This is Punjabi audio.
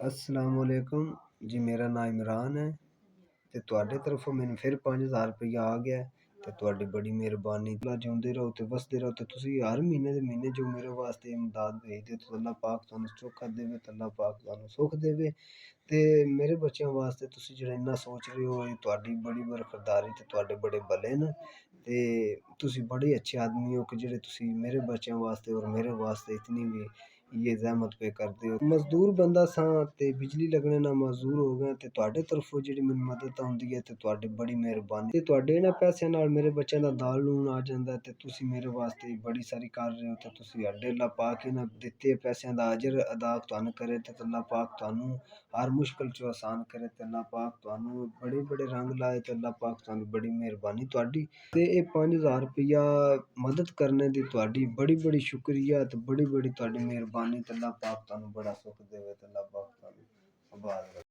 असलामुअलैकुम जी, मेरा नाम इमरान है ਤੇ ਤੁਹਾਡੇ ਤਰਫੋਂ ਮੈਨੂੰ ਫਿਰ 5000 ਰੁਪਇਆ ਆ ਗਿਆ ਤੇ ਤੁਹਾਡੀ ਬੜੀ ਮਿਹਰਬਾਨੀ। ਅੱਲਾ ਜਿਉਂਦੇ ਰਹੋ ਤੇ ਵਸਦੇ ਰਹੋ ਤੇ ਤੁਸੀਂ ਹਰ ਮਹੀਨੇ ਦੇ ਮਹੀਨੇ ਜੋ ਮੇਰੇ ਵਾਸਤੇ ਇਮਦਾਦ ਭੇਜਦੇ ਹੋ, ਅੱਲਾ ਪਾਕ ਤੁਹਾਨੂੰ ਚੋਖਾ ਦੇਵੇ ਤੇ ਅੱਲਾ ਪਾਕ ਤੁਹਾਨੂੰ ਸੁੱਖ ਦੇਵੇ। ਤੇ ਮੇਰੇ ਬੱਚਿਆਂ ਵਾਸਤੇ ਤੁਸੀਂ ਜਿਹੜਾ ਇੰਨਾ ਸੋਚ ਰਹੇ ਹੋ, ਇਹ ਤੁਹਾਡੀ ਬੜੀ ਬਰਖਰਦਾਰੀ ਤੇ ਤੁਹਾਡੇ ਬੜੇ ਭਲੇ ਨੇ। ਤੇ ਤੁਸੀਂ ਬੜੇ ਅੱਛੇ ਆਦਮੀ ਹੋ ਕਿ ਜਿਹੜੇ ਤੁਸੀਂ ਮੇਰੇ ਬੱਚਿਆਂ ਵਾਸਤੇ ਔਰ ਮੇਰੇ ਵਾਸਤੇ ਇਤਨੀ ਵੀ ਇਹ ਜ਼ਹਿਮਤ ਪੇ ਕਰਦੇ ਹੋ। ਮਜ਼ਦੂਰ ਬੰਦਾ ਸਾਂ ਤੇ ਬਿਜਲੀ ਲੱਗਣੇ ਨਾਲ ਮਜ਼ਦੂਰ ਹੋ ਗਏ ਤੇ ਤੁਹਾਡੇ ਤਰਫੋਂ ਜਿਹੜੀ ਮੈਨੂੰ ਮਦਦ ਆਉਂਦੀ ਹੈ ਤੇ ਤੁਹਾਡੀ ਬੜੀ ਮਿਹਰਬਾਨੀ। ਤੇ ਤੁਹਾਡੇ ਇਹਨਾਂ ਪੈਸਿਆਂ ਨਾਲ ਮੇਰੇ ਬੱਚਿਆਂ ਦਾ ਦਾਲ ਲੂਣ ਆ ਜਾਂਦਾ ਤੇ ਤੁਸੀਂ ਮੇਰੇ ਵਾਸਤੇ ਬੜੀ ਸਾਰੀ ਕਰ ਰਹੇ ਹੋ ਤੇ ਤੁਸੀਂ ਅੱਡੇ ਅੱਲਾ ਪਾਕ ਇਹਨਾਂ ਦਿੱਤੇ ਪੈਸਿਆਂ ਦਾ ਅਜਰ ਅਦਾ ਤੁਹਾਨੂੰ ਕਰੇ ਤੇ ਅੱਲਾ ਪਾਕ ਤੁਹਾਨੂੰ ਹਰ ਮੁਸ਼ਕਿਲ ਚੋਂ ਆਸਾਨ ਕਰੇ ਤੇ ਅੱਲਾ ਪਾਕ ਤੁਹਾਨੂੰ ਬੜੇ ਬੜੇ ਰੰਗ ਲਾਏ ਤੇ ਅੱਲਾ ਪਾਕ ਤੁਹਾਨੂੰ ਬੜੀ ਮਿਹਰਬਾਨੀ ਤੁਹਾਡੀ। ਤੇ ਇਹ 5000 ਰੁਪਇਆ ਮਦਦ ਕਰਨੇ ਦੀ ਤੁਹਾਡੀ ਬੜੀ ਬੜੀ ਸ਼ੁਕਰੀਆ ਤੇ ਬੜੀ ਬੜੀ ਤੁਹਾਡੀ ਮਿਹਰਬਾਨੀ ਤੇ ਅੱਲਾ ਪਾਕ ਤੁਹਾਨੂੰ ਬੜਾ ਸੁੱਖ ਦੇਵੇ ਤੇ ਅੱਲਾ ਪਾਕ ਤੁਹਾਨੂੰ ਆਬਾਦ ਰੱਖੇ।